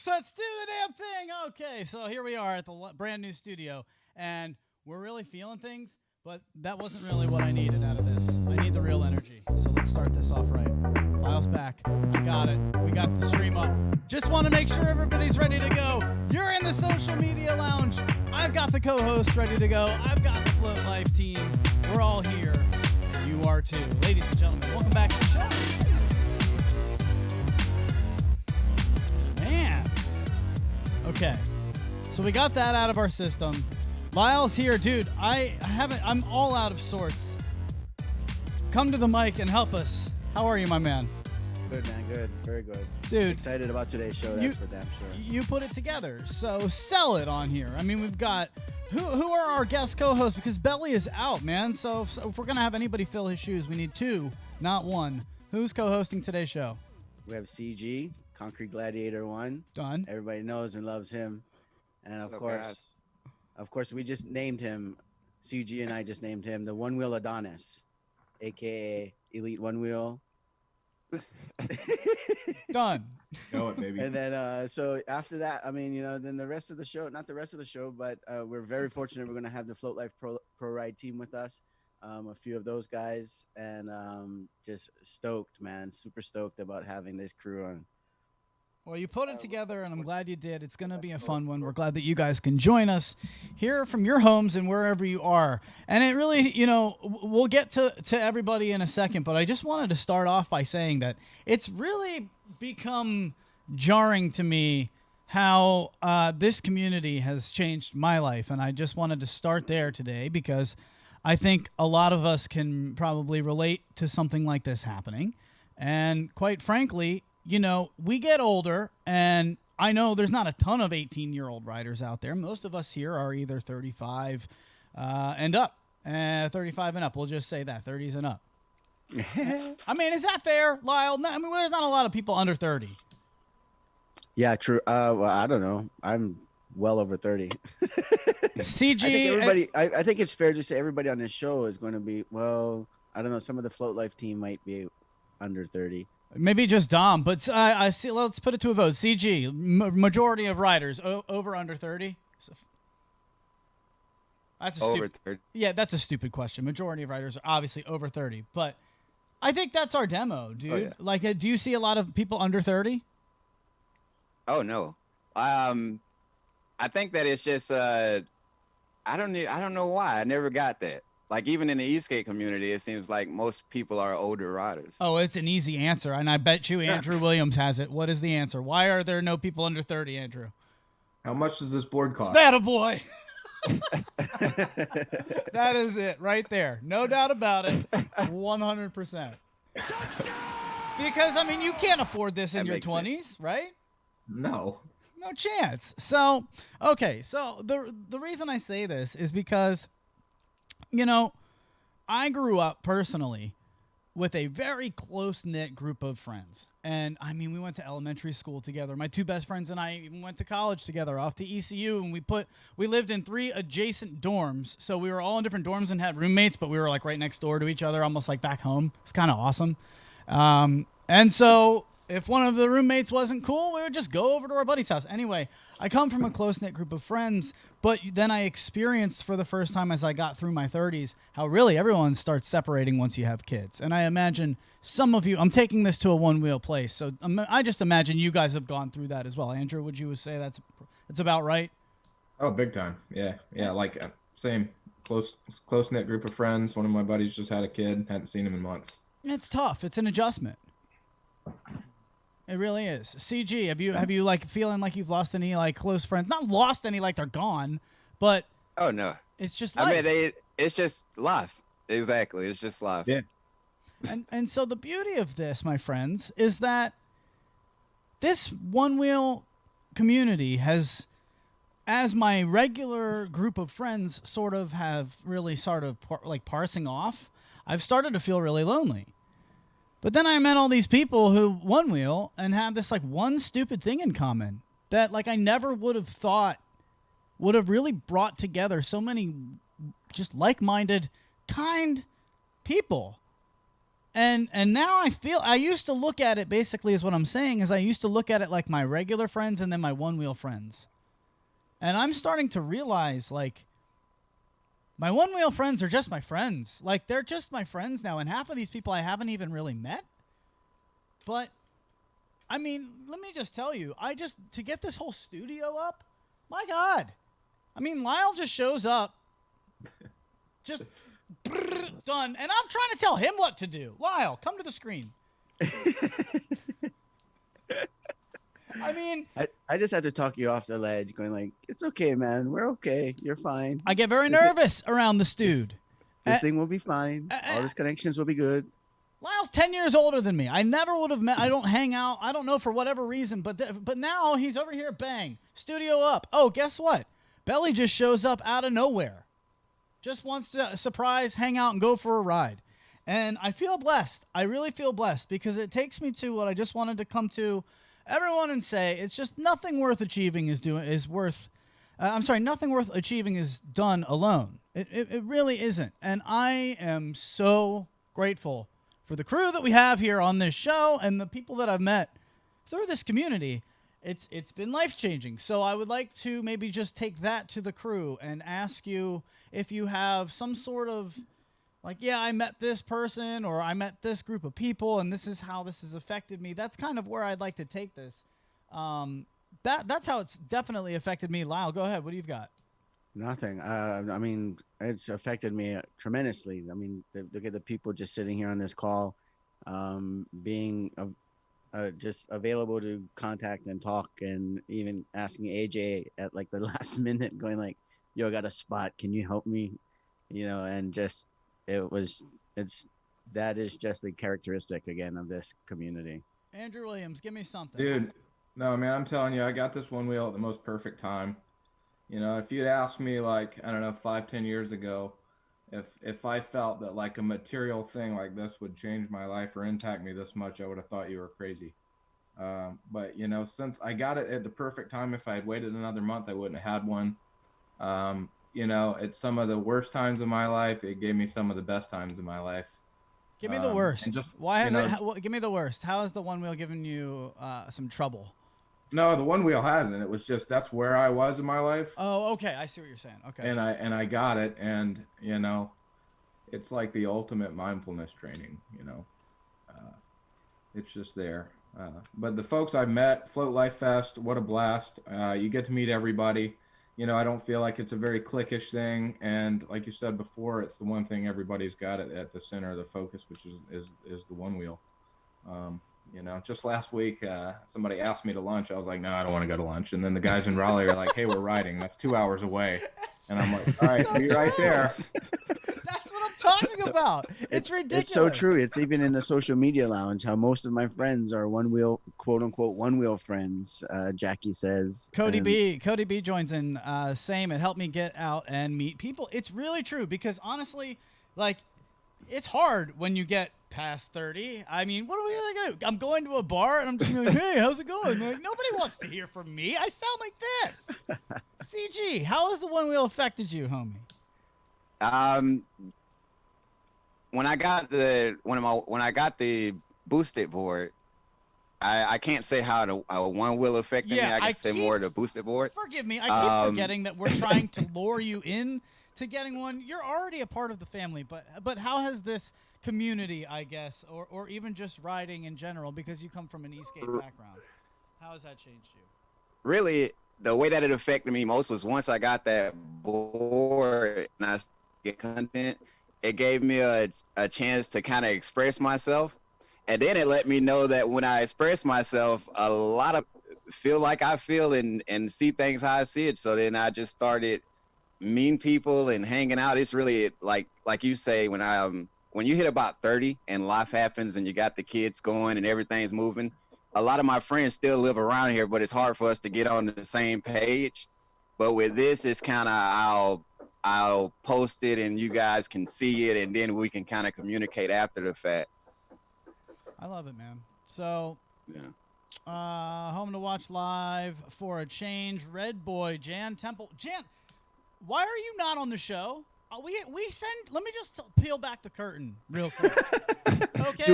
Let's do the damn thing. Okay, so here we are at the brand new studio, and we're really feeling things, but that wasn't really what I needed out of this. I need the real energy. So let's start this off right. Lyle's back. I got it. We got the stream up. Just want to make sure everybody's ready to go. You're in the social media lounge. I've got the co-host ready to go. I've got the Float Life team. We're all here. You are too. Ladies and gentlemen, welcome back to the show. Man. Okay. So we got that out of our system. Lyle's here. Dude, I'm all out of sorts. Come to the mic and help us. How are you, my man? Good, man. Good. Very good. Dude. Excited about today's show. That's for damn sure. You put it together. So sell it on here. I mean, we've got... Who are our guest co-hosts? Because Belly is out, man. So if we're going to have anybody fill his shoes, we need two, not one. Who's co-hosting today's show? We have CG, Concrete Gladiator 1. Done. Everybody knows and loves him. And of course, we just named him, CG and I just named him the Onewheel Adonis, a.k.a. Elite Onewheel. Done. Know it, baby. And then, so after that, I mean, then the rest of the show, not the rest of the show, but we're very fortunate. We're going to have the Float Life Pro Ride team with us, a few of those guys, and just stoked, man, super stoked about having this crew on. Well, you put it together, and I'm glad you did. It's going to be a fun one. We're glad that you guys can join us here from your homes and wherever you are. And it really, we'll get to everybody in a second, but I just wanted to start off by saying that it's really become jarring to me how this community has changed my life. And I just wanted to start there today because I think a lot of us can probably relate to something like this happening. And quite frankly, we get older, and I know there's not a ton of 18-year-old riders out there. Most of us here are either 35 and up. 35 and up. We'll just say that, 30s and up. I mean, is that fair, Lyle? No, I mean, there's not a lot of people under 30. Yeah, true. Well, I don't know. I'm well over 30. CG. I think it's fair to say everybody on this show is going to be, well, I don't know. Some of the Float Life team might be under 30. Maybe just Dom, but I see. Let's put it to a vote. CG, majority of riders over under 30. That's over 30. Yeah, that's a stupid question. Majority of riders are obviously over 30, but I think that's our demo, dude. Oh, yeah. Like, do you see a lot of people under 30? Oh no, I think that it's just I don't know why I never got that. Like, even in the e-skate community, it seems like most people are older riders. Oh, it's an easy answer, and I bet you Andrew Williams has it. What is the answer? Why are there no people under 30, Andrew? How much does this board cost? That a boy. That is it right there. No doubt about it. 100%. Because, I mean, you can't afford this in your 20s, right? No. No chance. So, okay. So the reason I say this is because, I grew up personally with a very close-knit group of friends. And, I mean, we went to elementary school together. My two best friends and I even went to college together, off to ECU, and we lived in 3 adjacent dorms. So we were all in different dorms and had roommates, but we were, like, right next door to each other, almost like back home. It's kind of awesome. And so if one of the roommates wasn't cool, we would just go over to our buddy's house. Anyway, I come from a close-knit group of friends, but then I experienced for the first time as I got through my 30s how really everyone starts separating once you have kids. And I imagine some of you, I'm taking this to a one-wheel place, so I just imagine you guys have gone through that as well. Andrew, would you say that's about right? Oh, big time. Yeah. Like same close-knit group of friends. One of my buddies just had a kid. Hadn't seen him in months. It's tough. It's an adjustment. It really is. CG, have you like feeling like you've lost any like close friends? Not lost any like they're gone, but Oh no. it's just life. I mean, it's just life. Exactly. It's just life. Yeah. And so the beauty of this, my friends, is that this one wheel community has, as my regular group of friends sort of have really like parsing off, I've started to feel really lonely. But then I met all these people who one wheel and have this like one stupid thing in common that like I never would have thought would have really brought together so many just like-minded, kind people. And now I used to look at it basically as what I'm saying is I used to look at it like my regular friends and then my one wheel friends. And I'm starting to realize like my one wheel friends are just my friends. Like they're just my friends now. And half of these people I haven't even really met. But I mean, let me just tell you, to get this whole studio up, my God. I mean, Lyle just shows up, just done. And I'm trying to tell him what to do. Lyle, come to the screen. I mean, I just had to talk you off the ledge, going like, "It's okay, man. We're okay. You're fine. I get very nervous around the stewed. This thing will be fine. All these connections will be good." Lyle's 10 years older than me. I never would have met. I don't hang out. I don't know for whatever reason, but now he's over here. Bang, studio up. Oh, guess what? Belly just shows up out of nowhere. Just wants to surprise, hang out, and go for a ride. And I feel blessed. I really feel blessed because it takes me to what I just wanted to come to everyone and say it's just nothing worth achieving nothing worth achieving is done alone. It really isn't. And I am so grateful for the crew that we have here on this show and the people that I've met through this community. It's been life-changing. So I would like to maybe just take that to the crew and ask you if you have some sort of like, yeah, I met this person or I met this group of people and this is how this has affected me. That's kind of where I'd like to take this. That's how it's definitely affected me. Lyle, go ahead. What do you've got? Nothing. I mean, it's affected me tremendously. I mean, look at the people just sitting here on this call, being just available to contact and talk, and even asking AJ at like the last minute, going like, "Yo, I got a spot. Can you help me?" You know, and just that is just the characteristic again of this community. Andrew Williams, give me something. Dude, no, man, I'm telling you, I got this one wheel at the most perfect time. You know, if you'd asked me like, I don't know, 5-10 years ago, if I felt that like a material thing like this would change my life or impact me this much, I would have thought you were crazy. But you know, since I got it at the perfect time, if I had waited another month, I wouldn't have had one. You know, it's some of the worst times of my life. It gave me some of the best times of my life. Give me the worst. Just, why has give me the worst. How has the one wheel given you some trouble? No, the one wheel hasn't. It was just that's where I was in my life. Oh, okay. I see what you're saying. Okay. And I got it, and you know, it's like the ultimate mindfulness training. You know, it's just there. But the folks I met, Float Life Fest, what a blast! You get to meet everybody. You know, I don't feel like it's a very cliquish thing, and like you said before, it's the one thing everybody's got at the center of the focus, which is the one wheel. You know, just last week, somebody asked me to lunch. I was like, no, I don't want to go to lunch. And then the guys in Raleigh are like, hey, we're riding. That's 2 hours away. And I'm like, all right, be right there. That's what I'm talking about. It's ridiculous. It's so true. It's even in the social media lounge how most of my friends are one wheel, quote unquote, one wheel friends. Jackie says. Cody B joins in. Same. It helped me get out and meet people. It's really true because honestly, like, it's hard when you get past 30. I mean, what are we gonna do? I'm going to a bar and I'm just gonna be like, hey, how's it going? Like, nobody wants to hear from me. I sound like this. CG, how has the one wheel affected you, homie? When I got the boosted board, I can't say how the one wheel affected me. I can say more the boosted board. Forgive me. I keep forgetting that we're trying to lure you in to getting one. You're already a part of the family, but how has this community, I guess, or even just riding in general, because you come from an Eastgate background, how has that changed you? Really, the way that it affected me most was once I got that board and I get content, it gave me a chance to kind of express myself. And then it let me know that when I express myself, a lot of feel like I feel and see things how I see it. So then I just started meeting people and hanging out. It's really like you say, when you hit about 30 and life happens and you got the kids going and everything's moving, a lot of my friends still live around here, but it's hard for us to get on the same page. But with this, it's kind of I'll post it and you guys can see it, and then we can kind of communicate after the fact. I love it, man. So, Yeah. home to watch live for a change. Red Boy, Jan Temple. Jan, why are you not on the show? We send. Let me just peel back the curtain real quick. Okay.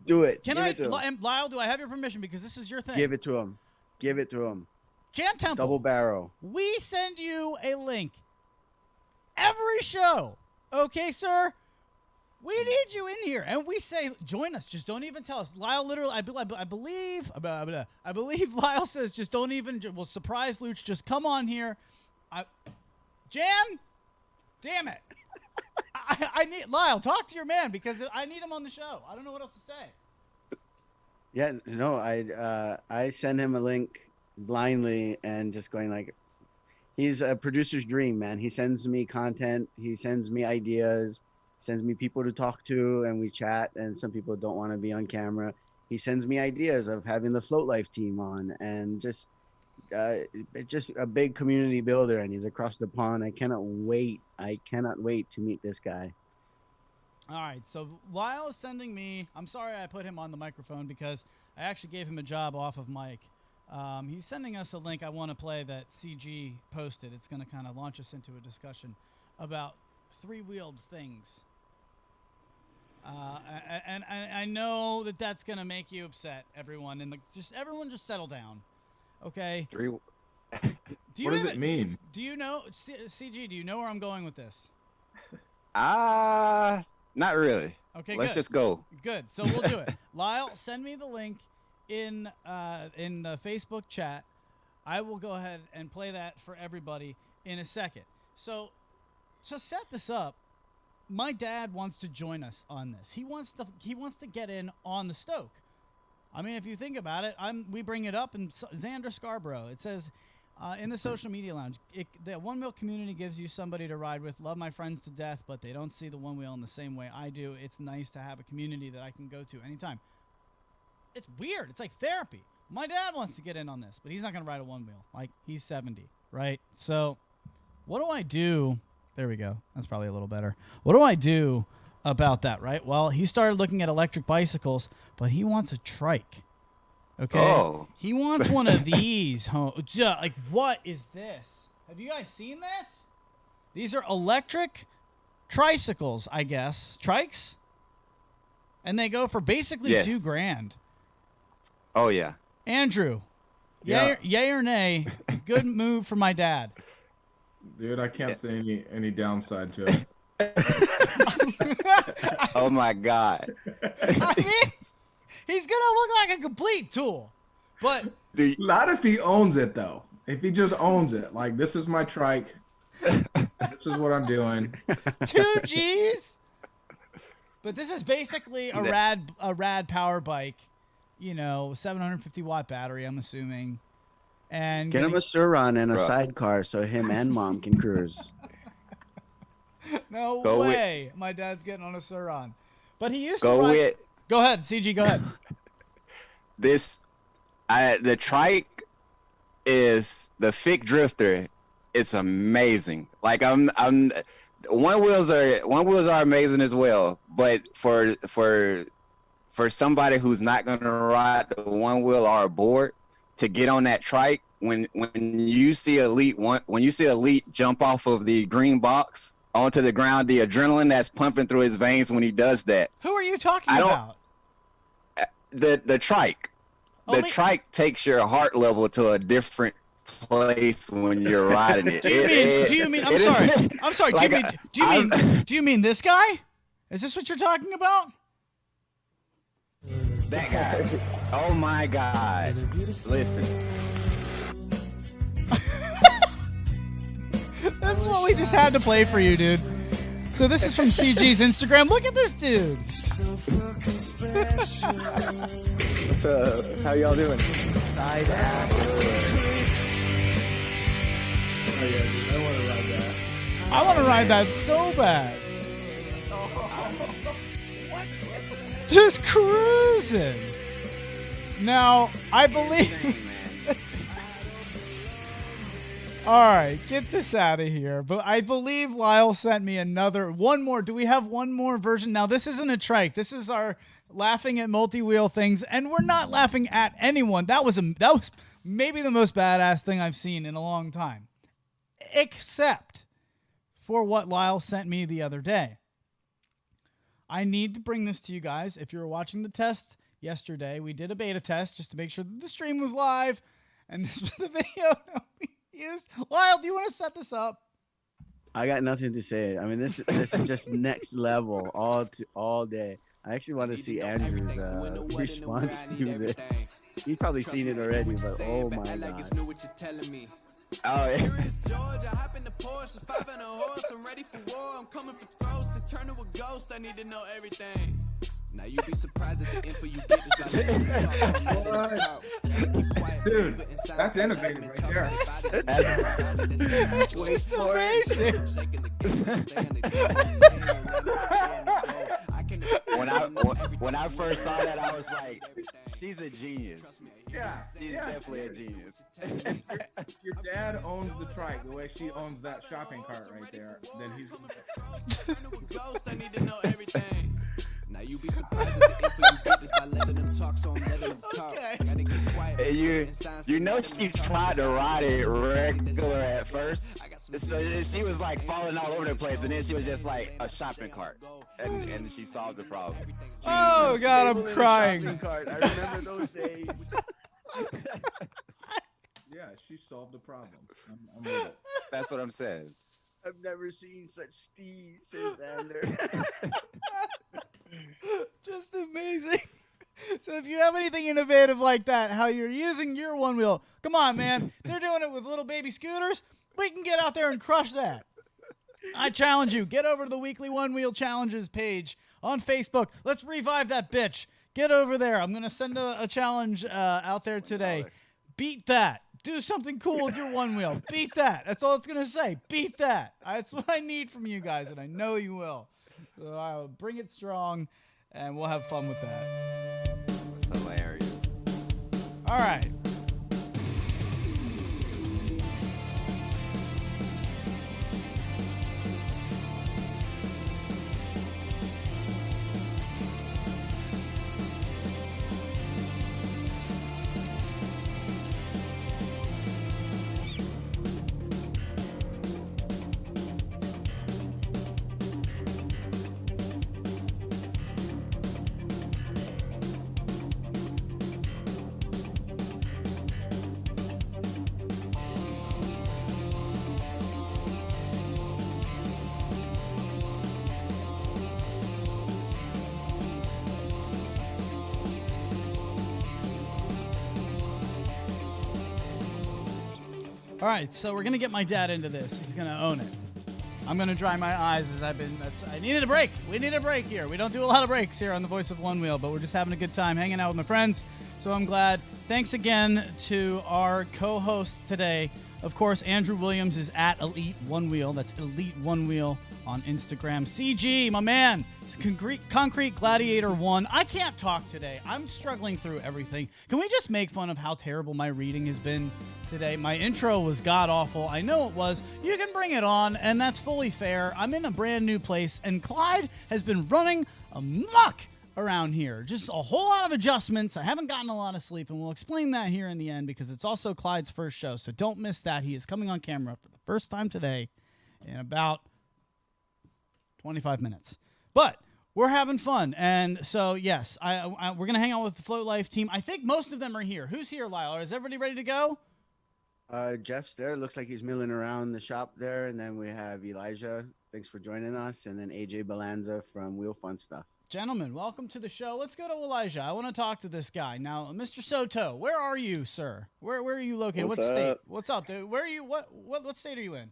Do it. Can Give I, it to him. Lyle? Do I have your permission? Because this is your thing. Give it to him. Jan Temple. Double barrel. We send you a link every show. Okay, sir? We need you in here. And we say, join us. Just don't even tell us. Lyle literally, I believe Lyle says, just don't even, well, surprise Luch, just come on here. Jan? Damn it. I need, Lyle, talk to your man because I need him on the show. I don't know what else to say. Yeah, no, I send him a link blindly and just going like, he's a producer's dream, man. He sends me content, he sends me ideas, sends me people to talk to, and we chat. And some people don't want to be on camera. He sends me ideas of having the Float Life team on, and just a big community builder. And he's across the pond. I cannot wait to meet this guy. All right, so Lyle is sending me. I'm sorry I put him on the microphone because I actually gave him a job off of Mike. He's sending us a link I want to play that CG posted. It's going to kind of launch us into a discussion about three-wheeled things. And I know that that's going to make you upset, everyone. And everyone just settle down, okay? What does it mean? Do you know, CG, do you know where I'm going with this? Not really. Okay, Let's good. just go. Good. So we'll do it. Lyle, send me the link in the Facebook chat. I will go ahead and play that for everybody in a second. So to set this up, my dad wants to join us on this. He wants to get in on the Stoke. I mean, if you think about it, we bring it up in Xander Scarborough. It says in the social media lounge, the Onewheel community gives you somebody to ride with. Love my friends to death, but they don't see the Onewheel in the same way I do. It's nice to have a community that I can go to anytime. It's weird. It's like therapy. My dad wants to get in on this, but he's not going to ride a Onewheel. Like, he's 70, right? So what do I do? There we go. That's probably a little better. What do I do about that, right? Well, he started looking at electric bicycles, but he wants a trike. Okay? Oh. He wants one of these. Like, what is this? Have you guys seen this? These are electric tricycles, I guess. Trikes? And they go for basically Yes. $2,000. Oh, yeah. Andrew, Yeah. yay or nay, good move for my dad. Dude, I can't see any downside to it. Oh, my God. I mean, he's going to look like a complete tool. But Not if he owns it, though. If he just owns it. Like, this is my trike. This is what I'm doing. 2 G's? But this is basically a rad power bike. 750-watt battery, I'm assuming. And Get him a Suron and a Bro. sidecar so him and mom can cruise. No Go way. My dad's getting on a Suron. But he used to Go ride. with Go ahead, CG, go ahead. this. The trike is the Fick Drifter. It's amazing. Like Onewheels are amazing as well. But for somebody who's not gonna ride the Onewheel or a board, to get on that trike, when you see Elite jump off of the green box onto the ground, the adrenaline that's pumping through his veins when he does that. Who are you talking I don't- about? The trike. The trike takes your heart level to a different place when you're riding it. Do you mean? I'm sorry. Like, Do you mean this guy? Is this what you're talking about? that guy. Oh my God. Listen. This is what we just had to play for you, dude. So this is from CG's Instagram. Look at this dude. What's up? How y'all doing? Side ass. Oh yeah, dude, I want to ride that. I want to ride that so bad. Just cruising. Now, I believe... All right, get this out of here. But I believe Lyle sent me one more. Do we have one more version? Now, this isn't a trike. This is our laughing at multi-wheel things, and we're not laughing at anyone. That was maybe the most badass thing I've seen in a long time, except for what Lyle sent me the other day. I need to bring this to you guys. If you were watching the test yesterday, we did a beta test just to make sure that the stream was live, and this was the video that we used. Lyle, do you want to set this up? I got nothing to say. I mean, this is just next level all day. I actually want to see Andrew's response to this. You've probably seen it already, but oh my god. Oh yeah. George, I hop in the Porsche, 5 and a horse. I'm ready for war. I'm coming for throats and turn to a ghost. I need to know everything. Now you be surprised at the info you get. Dude, that's innovative right there. It's just amazing. When I first saw that, I was like, she's a genius. Yeah, She's definitely a genius. Your dad owns the trike the way she owns that shopping cart right there. Then he's I need to know everything. Now you be surprised at the info you get just by letting them talk, so I'm letting them talk. Gotta get quiet. You know she tried to ride it regular at first, so she was like falling all over the place, and then she was just like a shopping cart, and she solved the problem. Oh god, I'm crying. I remember those days. yeah, she solved the problem. I'm with it. That's what I'm saying. I've never seen such speed, says Ander. Just amazing. So if you have anything innovative like that, how you're using your one wheel, come on, man. They're doing it with little baby scooters. We can get out there and crush that. I challenge you. Get over to the weekly One Wheel Challenges page on Facebook. Let's revive that bitch. Get over there. I'm going to send a challenge out there today. Beat that. Do something cool with your one wheel. Beat that. That's all it's going to say. Beat that. That's what I need from you guys, and I know you will. So I'll bring it strong, and we'll have fun with that. That's hilarious. All right. All right, so we're gonna get my dad into this. He's gonna own it. I'm gonna dry my eyes as I needed a break. We need a break here. We don't do a lot of breaks here on the Voice of One Wheel, but we're just having a good time hanging out with my friends. So I'm glad. Thanks again to our co-hosts today. Of course, Andrew Williams is at Elite One Wheel. That's Elite One Wheel on Instagram. CG, my man, Concrete Gladiator 1. I can't talk today. I'm struggling through everything. Can we just make fun of how terrible my reading has been today? My intro was god-awful. I know it was. You can bring it on, and that's fully fair. I'm in a brand new place, and Clyde has been running amok around here. Just a whole lot of adjustments. I haven't gotten a lot of sleep, and we'll explain that here in the end because it's also Clyde's first show, so don't miss that. He is coming on camera for the first time today in about 25 minutes. But we're having fun, and so, yes, we're going to hang out with the Float Life team. I think most of them are here. Who's here, Lyle? Is everybody ready to go? Jeff's there. Looks like he's milling around the shop there. And then we have Elijah. Thanks for joining us. And then AJ Balanza from Wheel Fun Stuff. Gentlemen, welcome to the show. Let's go to Elijah. I want to talk to this guy. Now, Mr. Soto, where are you, sir? Where are you located? What's what state? up? What's up, dude? Where are you? What state are you in?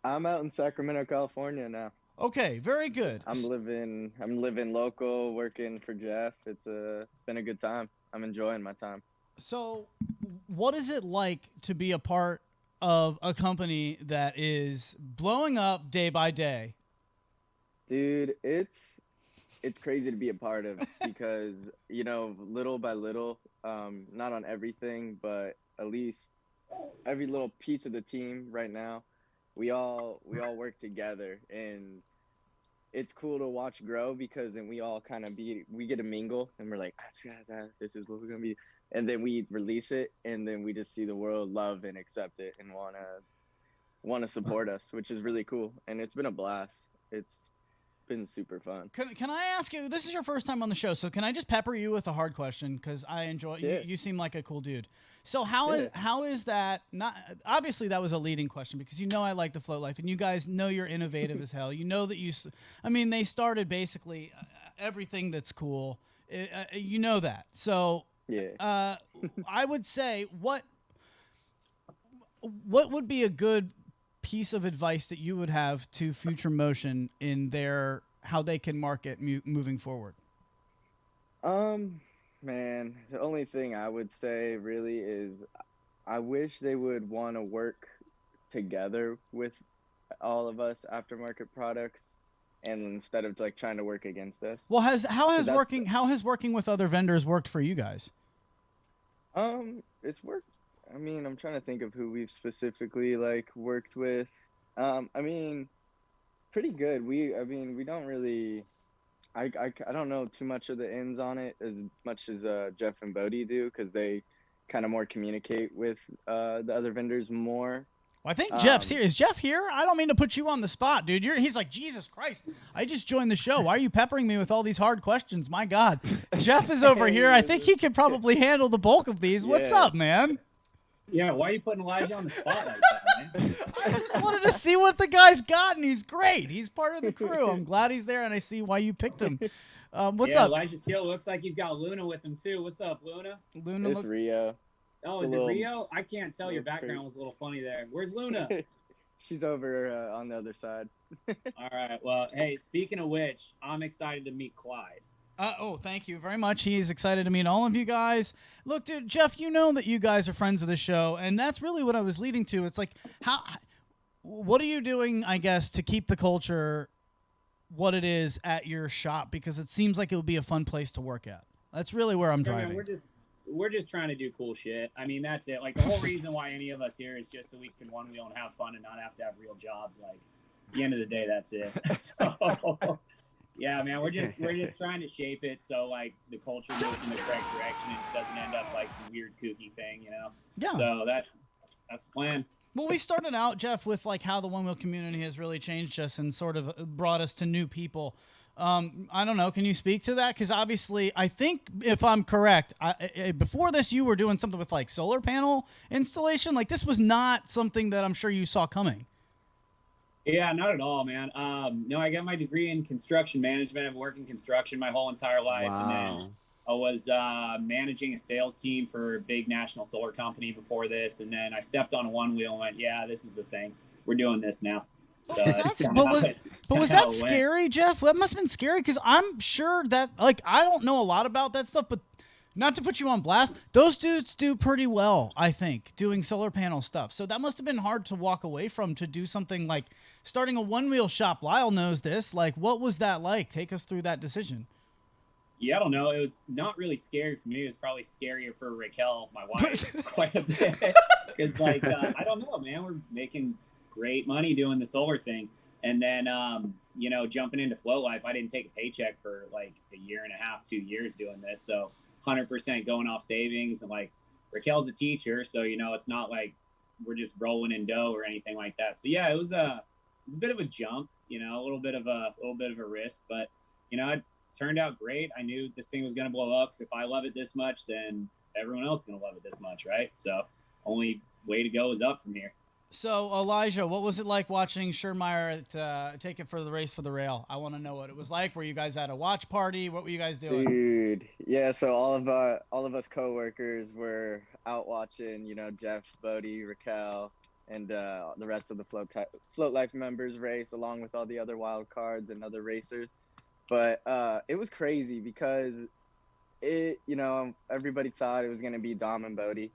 I'm out in Sacramento, California now. Okay, very good. I'm living local, working for Jeff. It's been a good time. I'm enjoying my time. So, what is it like to be a part of a company that is blowing up day by day? Dude, it's crazy to be a part of because, little by little, not on everything, but at least every little piece of the team right now, we all work together, and it's cool to watch grow because then we all kind of we get to mingle and we're like, this is what we're gonna be, and then we release it, and then we just see the world love and accept it and wanna support us, which is really cool, and it's been a blast. It's been super fun. Can I ask you? This is your first time on the show, so can I just pepper you with a hard question? Because I enjoy Yeah. you seem like a cool dude. So how is that? Not obviously that was a leading question because I like the float life, and you guys know you're innovative as hell. You know that they started basically everything that's cool. You know that. So Yeah. I would say what would be a good piece of advice that you would have to Future Motion in how they can market moving forward? Man, the only thing I would say really is I wish they would want to work together with all of us aftermarket products, and instead of like trying to work against us. Well, how has working with other vendors worked for you guys? It's worked. I mean, I'm trying to think of who we've specifically worked with. Pretty good. We don't really. I don't know too much of the ins on it as much as Jeff and Bodhi do, because they kind of more communicate with the other vendors more. Well, I think Jeff's here. Is Jeff here? I don't mean to put you on the spot, dude. He's like, Jesus Christ, I just joined the show. Why are you peppering me with all these hard questions? My God. Jeff is over here. I think he could probably handle the bulk of these. What's up, man? Yeah, why are you putting Elijah on the spot like that, man? I just wanted to see what the guy's got, and he's great. He's part of the crew. I'm glad he's there, and I see why you picked him. What's up? Elijah Steele looks like he's got Luna with him, too. What's up, Luna? Luna, It's Rio. Oh, is it Rio? I can't tell. Your background was a little funny there. Where's Luna? She's over on the other side. All right. Well, hey, speaking of which, I'm excited to meet Clyde. Thank you very much. He's excited to meet all of you guys. Look, dude, Jeff, you know that you guys are friends of the show, and that's really what I was leading to. It's like, what are you doing, I guess, to keep the culture what it is at your shop? Because it seems like it would be a fun place to work at. That's really where I'm driving. Man, we're just trying to do cool shit. I mean, that's it. Like, the whole reason why any of us here is just so we can Onewheel and have fun and not have to have real jobs. Like, at the end of the day, that's it. So, yeah, man, we're just trying to shape it so like the culture moves in the correct direction and it doesn't end up like some weird kooky thing, Yeah. So that's the plan. Well, we started out, Jeff, with like how the Onewheel community has really changed us and sort of brought us to new people. I don't know. Can you speak to that? Because obviously, I think if I'm correct, before this, you were doing something with like solar panel installation. Like this was not something that I'm sure you saw coming. Yeah, not at all, man. No, I got my degree in construction management. I've worked in construction my whole entire life. Wow. And then I was managing a sales team for a big national solar company before this. And then I stepped on a Onewheel and went, yeah, this is the thing. We're doing this now. So But was that scary, Jeff? That must have been scary because I'm sure that, like, I don't know a lot about that stuff, but not to put you on blast, those dudes do pretty well, I think, doing solar panel stuff. So that must have been hard to walk away from to do something like starting a Onewheel shop. Lyle knows this. Like, what was that like? Take us through that decision. Yeah, I don't know. It was not really scary for me. It was probably scarier for Raquel, my wife, quite a bit. Because, like, I don't know, man. We're making great money doing the solar thing. And then, jumping into Flow Life, I didn't take a paycheck for, like, a year and a half, 2 years doing this. So 100% going off savings. And, like, Raquel's a teacher, so, it's not like we're just rolling in dough or anything like that. So, yeah, it was a bit of a jump, a little bit of a risk. But, it turned out great. I knew this thing was going to blow up. So if I love it this much, then everyone else is going to love it this much, right? So only way to go is up from here. So, Elijah, what was it like watching Schermeyer take it for the race for the rail? I want to know what it was like. Were you guys at a watch party? What were you guys doing? Dude, yeah. So all of us coworkers were out watching. Jeff, Bodhi, Raquel, and the rest of the Float Life members race along with all the other wild cards and other racers. But it was crazy because everybody thought it was going to be Dom and Bodhi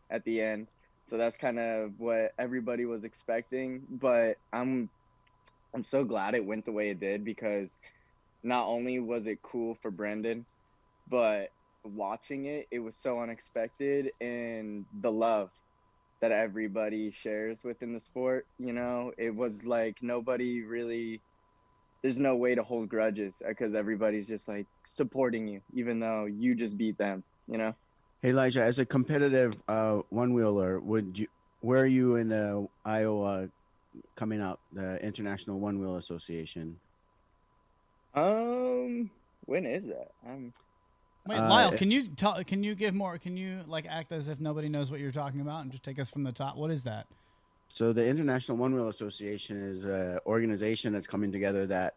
at the end. So that's kind of what everybody was expecting. But I'm so glad it went the way it did, because not only was it cool for Brendan, but watching it was so unexpected, and the love that everybody shares within the sport, it was like nobody really, there's no way to hold grudges because everybody's just like supporting you, even though you just beat them, Hey Elijah, as a competitive one-wheeler, where are you in Iowa coming up, the International One-Wheel Association? When is that? Wait, Lyle, can you give more? Can you act as if nobody knows what you're talking about and just take us from the top? What is that? So the International One-Wheel Association is an organization that's coming together that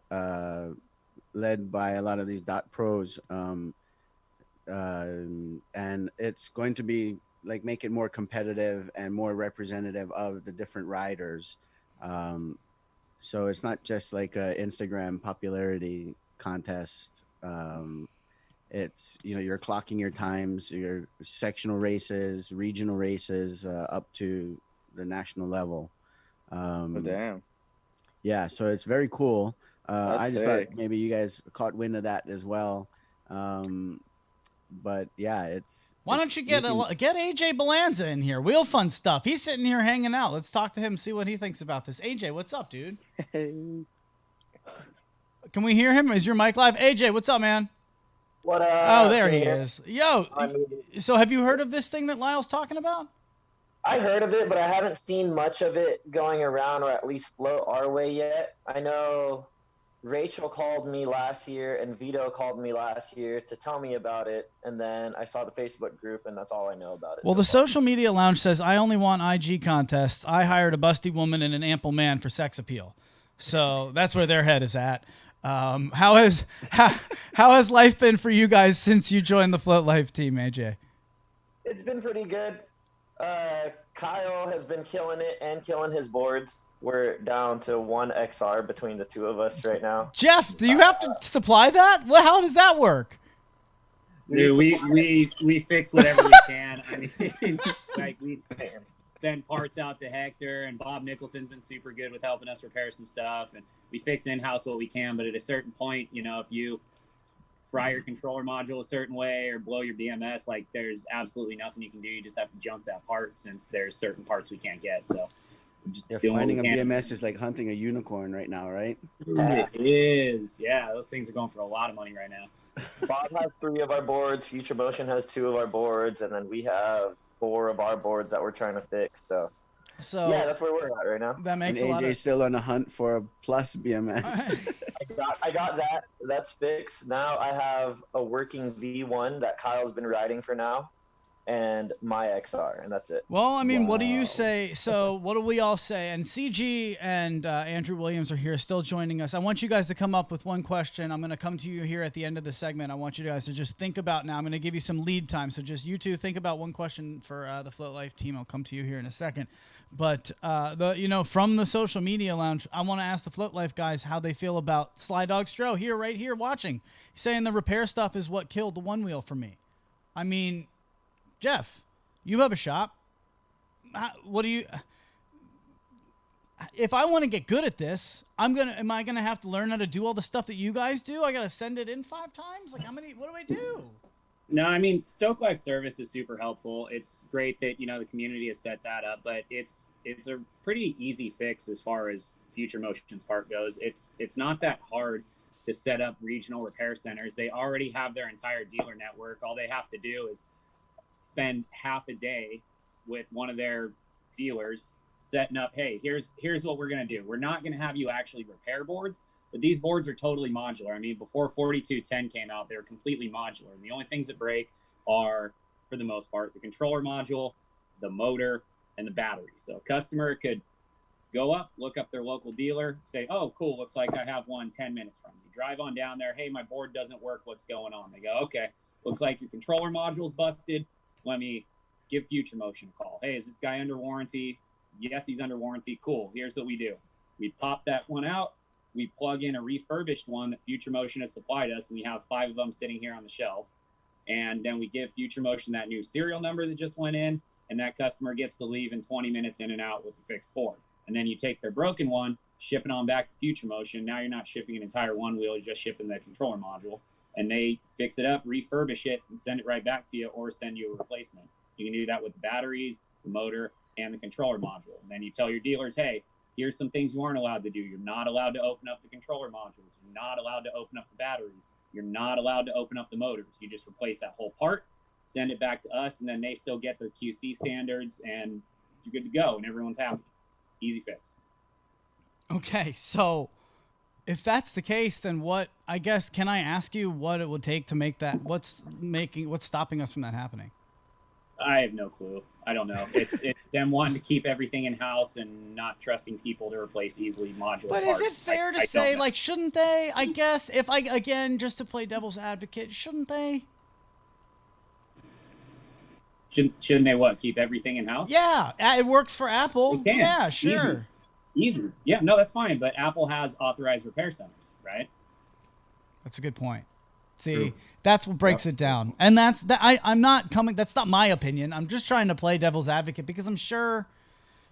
led by a lot of these pros, and it's going to be make it more competitive and more representative of the different riders. So it's not just like a Instagram popularity contest. It's, you're clocking your times, your sectional races, regional races, up to the national level. Oh, damn. Yeah, so it's very cool. I just sick. thought maybe you guys caught wind of that as well. But yeah, Why don't you get AJ Balanza in here? Wheel Fun Stuff. He's sitting here hanging out. Let's talk to him, see what he thinks about this. AJ, what's up, dude? Can we hear him? Is your mic live? AJ, what's up, man? What up? Oh, there he is. Yo, so have you heard of this thing that Lyle's talking about? I heard of it, but I haven't seen much of it going around, or at least float our way yet. I know Rachel called me last year and Vito called me last year to tell me about it, and then I saw the Facebook group, and that's all I know about it. Well, the Social Media Lounge says, I only want IG contests. I hired a busty woman and an ample man for sex appeal. So that's where their head is at. How has life been for you guys since you joined the Float Life team, AJ? It's been pretty good. Kyle has been killing it and killing his boards. We're down to 1 XR between the two of us right now. Jeff, do you have to supply that? Well, how does that work? Dude, we fix whatever we can. I mean, we send parts out to Hector, and Bob Nicholson's been super good with helping us repair some stuff, and we fix in-house what we can. But at a certain point, if you fry your controller module a certain way or blow your BMS, there's absolutely nothing you can do. You just have to junk that part, since there's certain parts we can't get. So just finding a BMS is like hunting a unicorn right now, right? It is. Yeah, those things are going for a lot of money right now. Bob has 3 of our boards, Future Motion has 2 of our boards, and then we have 4 of our boards that we're trying to fix. So yeah, that's where we're at right now. That makes and a lot of AJ's still on a hunt for a plus BMS. I got that. That's fixed. Now I have a working V1 that Kyle's been riding for now, and my XR, and that's it. Well, I mean, What do you say? So what do we all say? And CG and Andrew Williams are here still joining us. I want you guys to come up with one question. I'm going to come to you here at the end of the segment. I want you guys to just think about now. I'm going to give you some lead time. So just you two think about one question for the Float Life team. I'll come to you here in a second. But, from the Social Media Lounge, I want to ask the Float Life guys how they feel about Sly Dog Stro here, right here, watching. He's saying the repair stuff is what killed the one wheel for me. I mean, Jeff, you have a shop. If I want to get good at this, am I gonna have to learn how to do all the stuff that you guys do? I gotta send it in 5 times? What do I do? No, I mean, Stoke Life Service is super helpful. It's great that, the community has set that up, but it's a pretty easy fix as far as Future Motion's part goes. It's not that hard to set up regional repair centers. They already have their entire dealer network. All they have to do is spend half a day with one of their dealers setting up, hey, here's what we're going to do. We're not going to have you actually repair boards, but these boards are totally modular. I mean, before 4210 came out, they were completely modular. And the only things that break are, for the most part, the controller module, the motor, and the battery. So a customer could go up, look up their local dealer, say, oh, cool, looks like I have one 10 minutes from you. Drive on down there, hey, my board doesn't work, what's going on? They go, okay, looks like your controller module's busted. Let me give Future Motion a call. Hey, is this guy under warranty? Yes, he's under warranty. Cool. Here's what we do. We pop that one out. We plug in a refurbished one that Future Motion has supplied us, and we have 5 of them sitting here on the shelf. And then we give Future Motion that new serial number that just went in, and that customer gets to leave in 20 minutes in and out with the fixed board. And then you take their broken one, ship it on back to Future Motion. Now you're not shipping an entire Onewheel, you're just shipping the controller module. And they fix it up, refurbish it, and send it right back to you, or send you a replacement. You can do that with the batteries, the motor, and the controller module. And then you tell your dealers, hey, here's some things you aren't allowed to do. You're not allowed to open up the controller modules. You're not allowed to open up the batteries. You're not allowed to open up the motors. You just replace that whole part, send it back to us, and then they still get their QC standards, and you're good to go, and everyone's happy. Easy fix. Okay, so if that's the case, then what, I guess, can I ask you what it would take to make that, what's stopping us from that happening? I have no clue. I don't know. It's them wanting to keep everything in-house and not trusting people to replace easily modular But parts. is it fair to say, like, shouldn't they, I guess, if I, again, just to play devil's advocate, shouldn't they? Shouldn't they what? Keep everything in-house? Yeah, it works for Apple. They can. Yeah, sure. Easy. Yeah, no, that's fine. But Apple has authorized repair centers, right? That's a good point. See, True. that's what breaks it down. And that's that. I'm not coming. That's not my opinion. I'm just trying to play devil's advocate because I'm sure,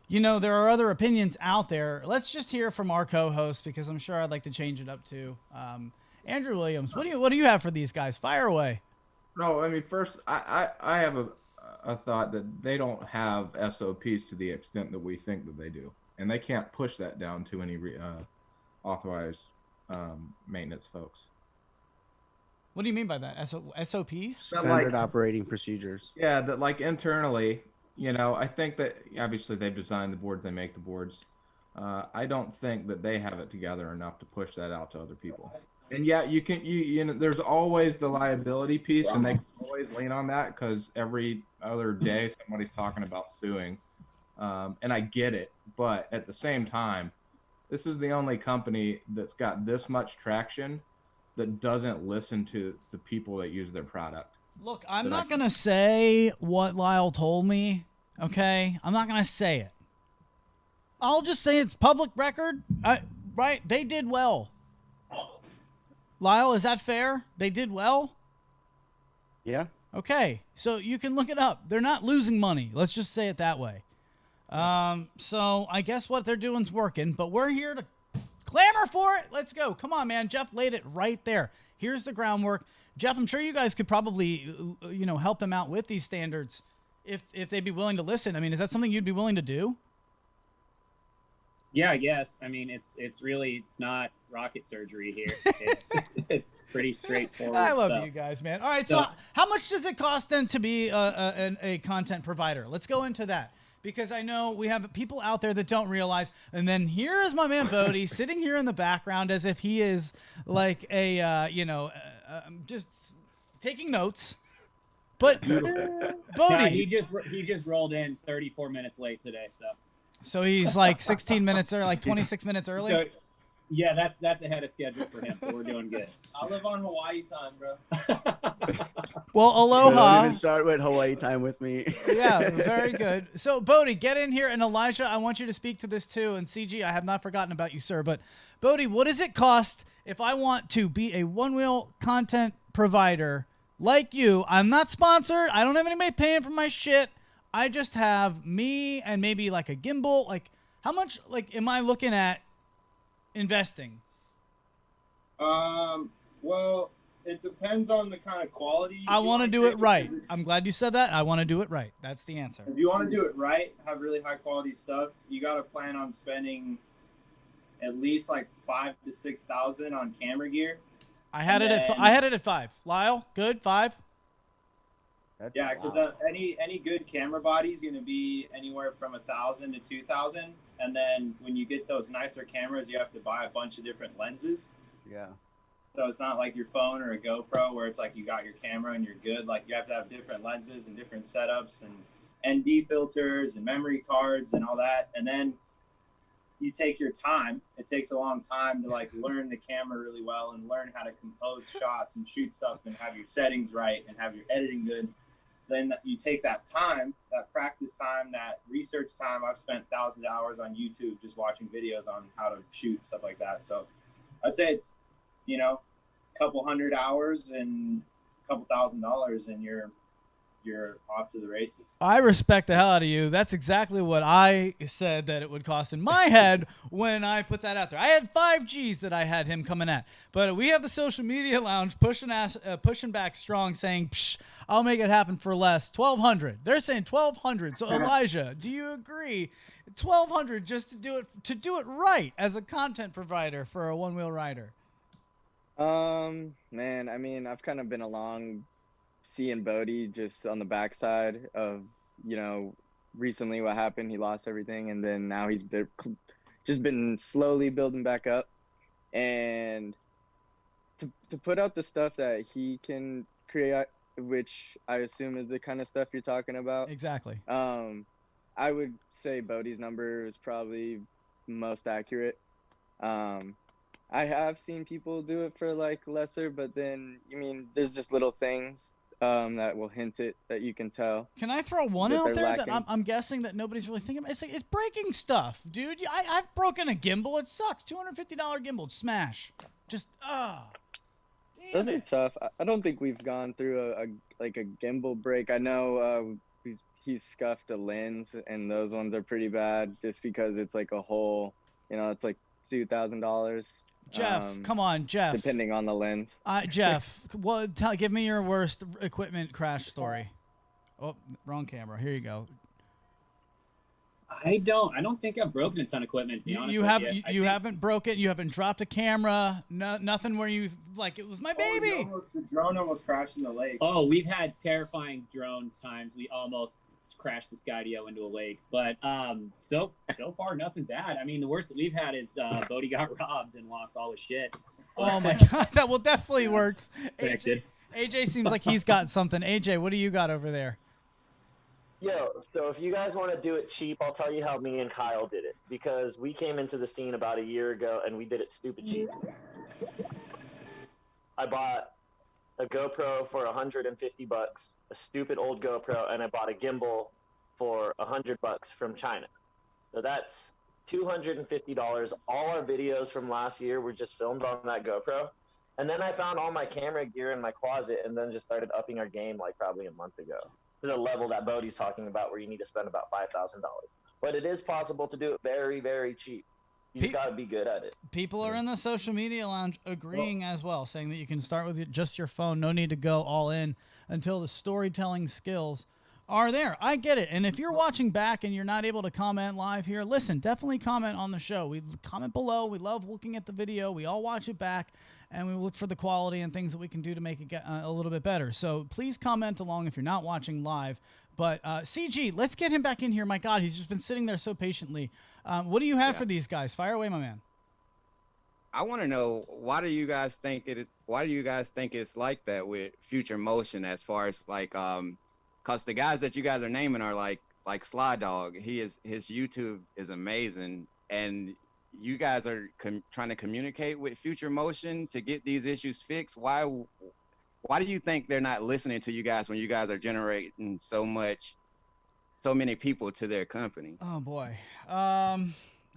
you know, there are other opinions out there. Let's just hear from our co-host because I'm sure I'd like to change it up too. Andrew Williams, what do you have for these guys? Fire away. No, I mean, first, I have a thought that they don't have SOPs to the extent that we think that they do, and they can't push that down to any authorized maintenance folks. What do you mean by that? SOPs? Standard operating procedures. Yeah, that like internally, you know, I think that obviously they've designed the boards, they make the boards. I don't think that they have it together enough to push that out to other people. And yeah, you know, there's always the liability piece, and they can always lean on that because every other day somebody's talking about suing. And I get it, but at the same time, this is the only company that's got this much traction that doesn't listen to the people that use their product. Look, I'm not going to say what Lyle told me, okay? I'm not going to say it. I'll just say it's public record, right? They did well. Lyle, is that fair? They did well? Yeah. Okay, so you can look it up. They're not losing money. Let's just say it that way. So I guess what they're doing is working, but we're here to clamor for it. Let's go. Come on, man. Jeff laid it right there. Here's the groundwork. Jeff, I'm sure you guys could probably, you know, help them out with these standards if they'd be willing to listen. I mean, is that something you'd be willing to do? Yeah, I guess. I mean, it's not rocket surgery here. It's pretty straightforward. I love stuff. you guys, man. All right, so how much does it cost then to be a content provider? Let's go into that. Because I know we have people out there that don't realize. And then here is my man Bodhi sitting here in the background as if he is like a, just taking notes. But Bodhi, he just rolled in 34 minutes late today, so he's like 16 minutes or like 26 minutes early. So, yeah, that's ahead of schedule for him, so we're doing good. I live on Hawaii time, bro. Well, aloha. Don't even start with Hawaii time with me. Yeah, very good. So, Bodhi, get in here. And Elijah, I want you to speak to this too. And CG, I have not forgotten about you, sir. But, Bodhi, what does it cost if I want to be a Onewheel content provider like you? I'm not sponsored. I don't have anybody paying for my shit. I just have me and maybe like a gimbal. Like, how much like am I looking at investing? Well, it depends on the kind of quality. I want to do it right. I'm glad you said that. I want to do it right. That's the answer. If you want to do it right, have really high quality stuff, you got to plan on spending at least like $5,000 to $6,000 on camera gear. I had it at 5. Lyle, good 5. Yeah, because any good camera body is going to be anywhere from $1,000 to $2,000, and then when you get those nicer cameras, you have to buy a bunch of different lenses. Yeah. So it's not like your phone or a GoPro where it's like you got your camera and you're good. Like you have to have different lenses and different setups and ND filters and memory cards and all that. And then you take your time. It takes a long time to like learn the camera really well and learn how to compose shots and shoot stuff and have your settings right and have your editing good. So then you take that time, that practice time, that research time. I've spent thousands of hours on YouTube just watching videos on how to shoot, stuff like that. So I'd say it's, you know, a couple hundred hours and a couple $1,000 and you're off to the races. I respect the hell out of you. That's exactly what I said that it would cost in my head when I put that out there. I had 5 G's that I had him coming at. But we have the social media lounge pushing back strong, saying, Psh, I'll make it happen for less. 1,200. They're saying 1,200. So Elijah, do you agree? 1,200 just to do it right as a content provider for a one-wheel rider. Man, I mean, I've kind of been along seeing Bodhi just on the backside of, you know, recently what happened. He lost everything, and then now he's just been slowly building back up. And to put out the stuff that he can create, which I assume is the kind of stuff you're talking about. Exactly. I would say Bodhi's number is probably most accurate. I have seen people do it for like lesser, but then, I mean, there's just little things that will hint it that you can tell. Can I throw one out there lacking. that I'm guessing that nobody's really thinking about? It's breaking stuff, dude. I've broken a gimbal. It sucks. $250 gimbal. Smash. Just, Those are tough. I don't think we've gone through a gimbal break. I know he's scuffed a lens, and those ones are pretty bad just because it's like a whole, you know, it's like $2,000. Jeff, come on, Jeff. Depending on the lens. Jeff, well, give me your worst equipment crash story. Oh, wrong camera. Here you go. I don't think I've broken a ton of equipment. To be honest with you haven't broken. You haven't dropped a camera. Nothing where you like it was my baby. The drone almost crashed in the lake. Oh, we've had terrifying drone times. We almost crashed the Skydio into a lake, but so far nothing bad. I mean, the worst that we've had is Bodhi got robbed and lost all his shit. Oh my god, that will definitely works. AJ seems like he's got something. AJ, what do you got over there? Yo, so if you guys want to do it cheap, I'll tell you how me and Kyle did it, because we came into the scene about a year ago and we did it stupid cheap. I bought a GoPro for $150, a stupid old GoPro, and I bought a gimbal for $100 from China. So that's $250. All our videos from last year were just filmed on that GoPro. And then I found all my camera gear in my closet and then just started upping our game like probably a month ago to the level that Bodhi's talking about where you need to spend about $5,000. But it is possible to do it very, very cheap. You just got to be good at it. People are in the social media lounge agreeing as well, saying that you can start with just your phone. No need to go all in until the storytelling skills are there. I get it. And if you're watching back and you're not able to comment live here, listen, definitely comment on the show. We comment below. We love looking at the video. We all watch it back, and we look for the quality and things that we can do to make it get a little bit better. So please comment along if you're not watching live. But CG, let's get him back in here. My God, he's just been sitting there so patiently. What do you have for these guys? Fire away, my man. I want to know, why do you guys think it's like that with Future Motion, as far as like because the guys that you guys are naming are like Sly Dog. His YouTube is amazing, and you guys are trying to communicate with Future Motion to get these issues fixed. Why do you think they're not listening to you guys when you guys are generating so many people to their company? Oh boy.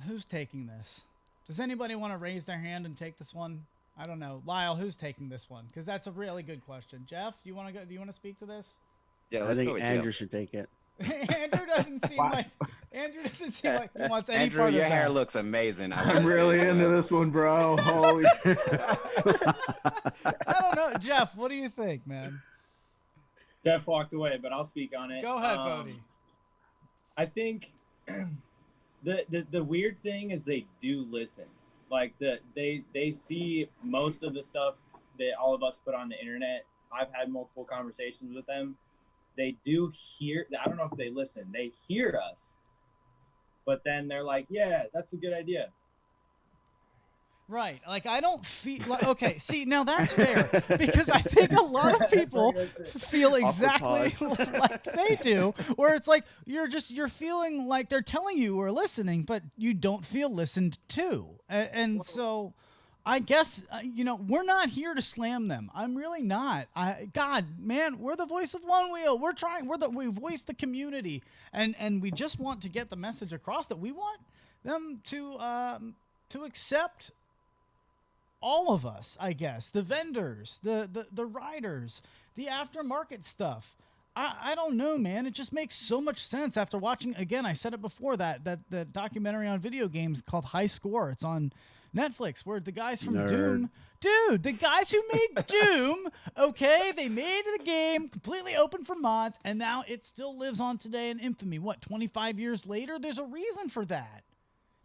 Who's taking this? Does anybody want to raise their hand and take this one? I don't know. Lyle, who's taking this one? Because that's a really good question. Jeff, do you want to go? Do you want to speak to this? Yeah, I think Andrew should take it. Andrew doesn't seem like he wants any Andrew, part of your that. hair looks amazing. I'm really into this one, bro. Holy I don't know. Jeff, what do you think, man? Jeff walked away, but I'll speak on it. Go ahead, Bodhi. I think the weird thing is they do listen. Like they see most of the stuff that all of us put on the internet. I've had multiple conversations with them. They do hear. I don't know if they listen. They hear us, but then they're like, "Yeah, that's a good idea." Right. Like, I don't feel like, okay, see, now that's fair, because I think a lot of people feel exactly like they do, where it's like you're feeling like they're telling you we're listening, but you don't feel listened to. And so I guess, we're not here to slam them. I'm really not. God, man, we're the voice of Onewheel. We're trying. We voice the community, and we just want to get the message across that we want them to accept all of us. I guess the vendors, the riders, the aftermarket stuff. I don't know, man. It just makes so much sense after watching. Again, I said it before that documentary on video games called High Score. It's on Netflix, where the guys from Doom, dude, the guys who made Doom, okay, they made the game completely open for mods, and now it still lives on today in infamy. What, 25 years later? There's a reason for that.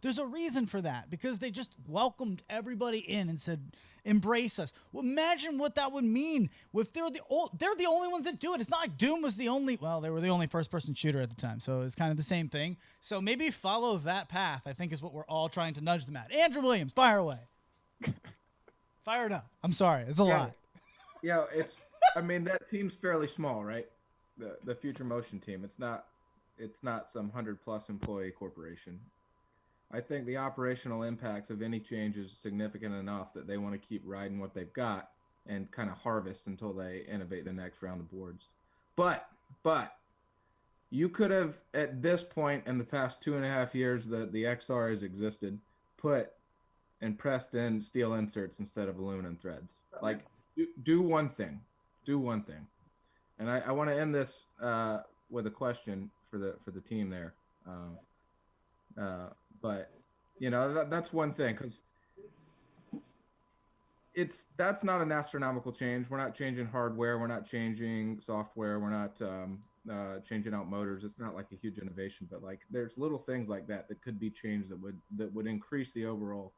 There's a reason for that, because they just welcomed everybody in and said, embrace us. Well, imagine what that would mean if they're the only ones that do it. It's not like Doom was the only, well, they were the only first-person shooter at the time, so it's kind of the same thing. So maybe follow that path, I think, is what we're all trying to nudge them at. Andrew Williams, fire away. Fire it up. I'm sorry, it's a lot. Yeah, that team's fairly small, right? The Future Motion team. It's not some 100+ employee corporation. I think the operational impacts of any change is significant enough that they want to keep riding what they've got and kind of harvest until they innovate the next round of boards. But you could have, at this point in the past 2.5 years that the XR has existed, put and pressed in steel inserts instead of aluminum threads. Like, do one thing. Do one thing. And I want to end this with a question for the team there. But that's one thing, because that's not an astronomical change. We're not changing hardware. We're not changing software. We're not changing out motors. It's not like a huge innovation, but like there's little things like that could be changed that would increase the overall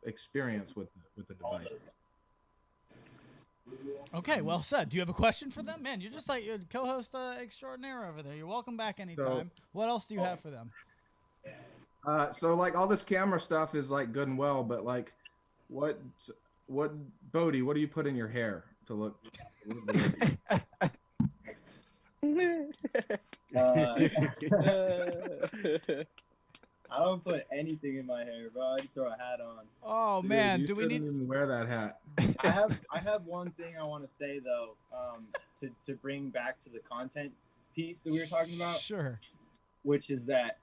experience with the device. Okay, well said. Do you have a question for them? Man, you're just like a co-host extraordinaire over there. You're welcome back anytime. What else do you have for them? So like all this camera stuff is like good and well, but like what Bodhi, what do you put in your hair to look? I don't put anything in my hair, bro. I just throw a hat on. Oh man, Dude, do we need to even wear that hat? I have one thing I want to say though, to bring back to the content piece that we were talking about. Sure. Which is that,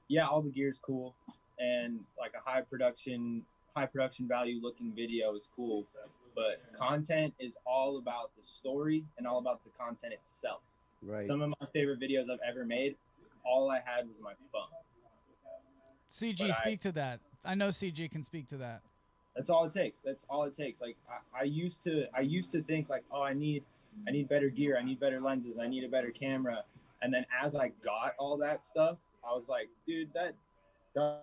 yeah, all the gear is cool, and like a high production value looking video is cool, but content is all about the story and all about the content itself. Right. Some of my favorite videos I've ever made, all I had was my phone. CG, speak to that. I know CG can speak to that. That's all it takes. That's all it takes. Like I used to think like, oh, I need better gear, I need better lenses, I need a better camera. And then as I got all that stuff, I was like, dude, that's the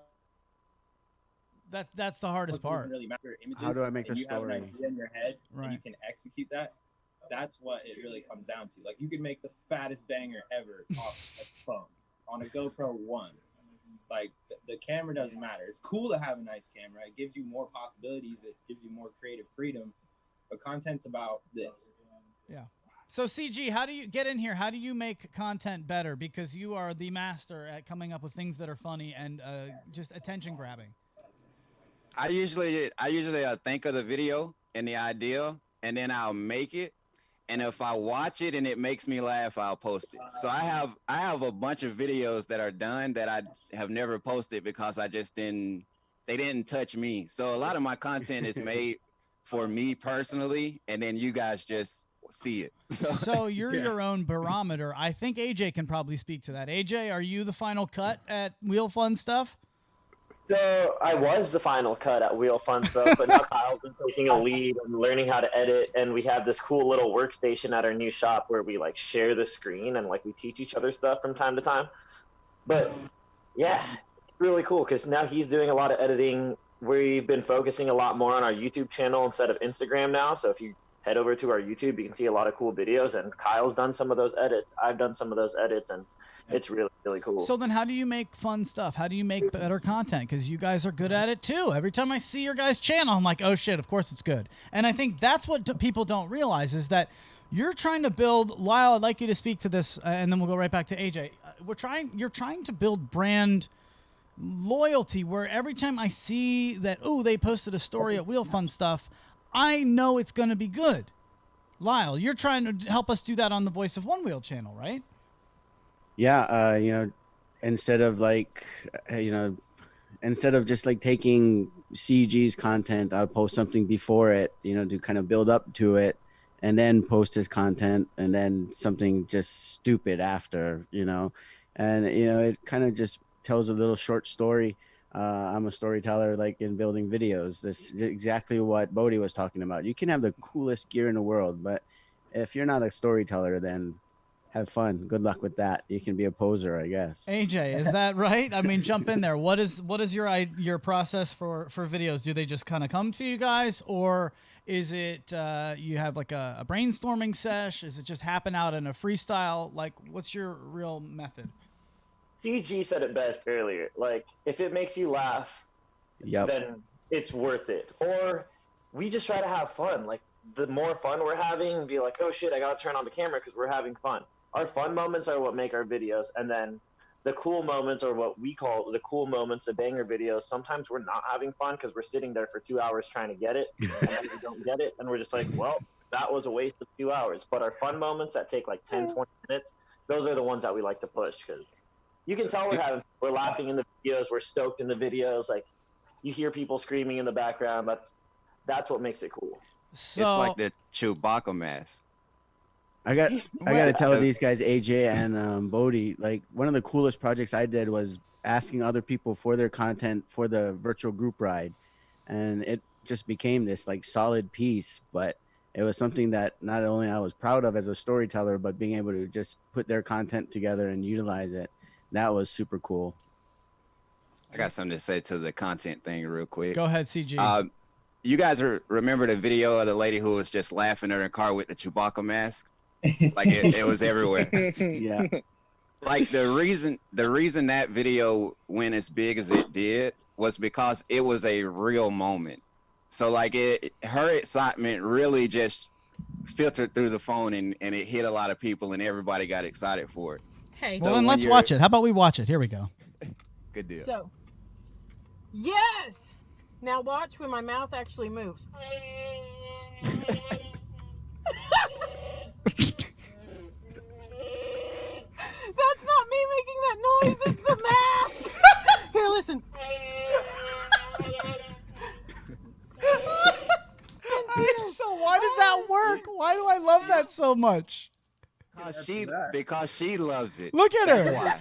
hardest part. Really matter. Images, how do I make the story? You have an story? idea in your head, right, and you can execute that. That's what it really comes down to. Like you can make the fattest banger ever off a phone on a GoPro 1. Like the camera doesn't matter. It's cool to have a nice camera. It gives you more possibilities. It gives you more creative freedom. But content's about this. Yeah. So CG, how do you get in here? How do you make content better? Because you are the master at coming up with things that are funny and just attention grabbing. I usually think of the video and the idea, and then I'll make it. And if I watch it and it makes me laugh, I'll post it. So I have a bunch of videos that are done that I have never posted because they didn't touch me. So a lot of my content is made for me personally, and then you guys just see it. So you're your own barometer. I think AJ can probably speak to that. AJ, are you the final cut at Wheel Fun Stuff? So I was the final cut at Wheel Fun Stuff, but now Kyle's been taking a lead and learning how to edit, and we have this cool little workstation at our new shop where we like share the screen and like we teach each other stuff from time to time. But yeah, it's really cool because now he's doing a lot of editing. We've been focusing a lot more on our YouTube channel instead of Instagram now. So if you head over to our YouTube, you can see a lot of cool videos, and Kyle's done some of those edits. I've done some of those edits, and it's really, really cool. So then how do you make fun stuff? How do you make better content? Because you guys are good at it too. Every time I see your guys' channel, I'm like, oh shit, of course it's good. And I think that's what people don't realize is that you're trying to build, Lyle, I'd like you to speak to this, and then we'll go right back to AJ. You're trying to build brand loyalty where every time I see that, oh, they posted a story at Wheel Fun Stuff, I know it's going to be good. Lyle, you're trying to help us do that on the Voice of Onewheel channel, right? Yeah, instead of instead of just like taking CG's content, I'll post something before it, to kind of build up to it, and then post his content, and then something just stupid after, and it kind of just tells a little short story. I'm a storyteller, like in building videos. That's exactly what Bodhi was talking about. You can have the coolest gear in the world, but if you're not a storyteller, then have fun. Good luck with that. You can be a poser, I guess. AJ, is that right? I mean, jump in there. What is your process for videos? Do they just kind of come to you guys, or is it you have like a brainstorming sesh? Is it just happen out in a freestyle? Like, what's your real method? CG said it best earlier. Like, if it makes you laugh, then it's worth it. Or we just try to have fun. Like, the more fun we're having, be like, oh shit, I gotta turn on the camera because we're having fun. Our fun moments are what make our videos, and then the cool moments are what we call the cool moments, the banger videos. Sometimes we're not having fun because we're sitting there for 2 hours trying to get it, and then we don't get it, and we're just like, well, that was a waste of 2 hours. But our fun moments that take like 10, 20 minutes, those are the ones that we like to push, because you can tell we're laughing in the videos, we're stoked in the videos. Like, you hear people screaming in the background. That's what makes it cool. So, it's like the Chewbacca mask. I got to tell these guys, AJ and Bodhi, like, one of the coolest projects I did was asking other people for their content for the virtual group ride, and it just became this like solid piece. But it was something that not only I was proud of as a storyteller, but being able to just put their content together and utilize it. That was super cool. I got something to say to the content thing real quick. Go ahead, CG. You guys remember the video of the lady who was just laughing in her car with the Chewbacca mask? Like it was everywhere. Yeah. Like the reason that video went as big as it did was because it was a real moment. So like her excitement really just filtered through the phone and it hit a lot of people and everybody got excited for it. Hey, well, then let's watch it. How about we watch it? Here we go. Good deal. So, yes. Now watch when my mouth actually moves. That's not me making that noise. It's the mask. Here, listen. So why does that work? Why do I love that so much? Because she loves it. Look at her. That's why.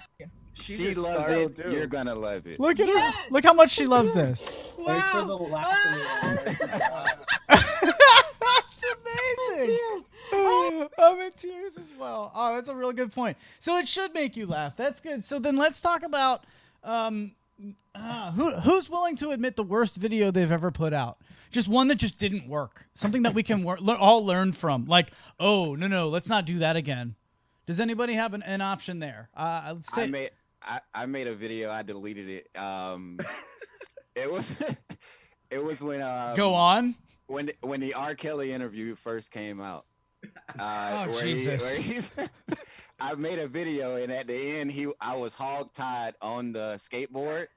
She loves it. Dude. You're gonna love it. Look at her. Look how much she loves this. Wow. Wait for the last That's amazing. I'm in tears as well. Oh, that's a real good point. So it should make you laugh. That's good. So then let's talk about who's willing to admit the worst video they've ever put out. Just one that just didn't work. Something that we can all learn from. Like, oh, no, let's not do that again. Does anybody have an option there? Let's say I made a video. I deleted it. It was when go on. When the R. Kelly interview first came out. Jesus. I made a video, and at the end, I was hog-tied on the skateboard,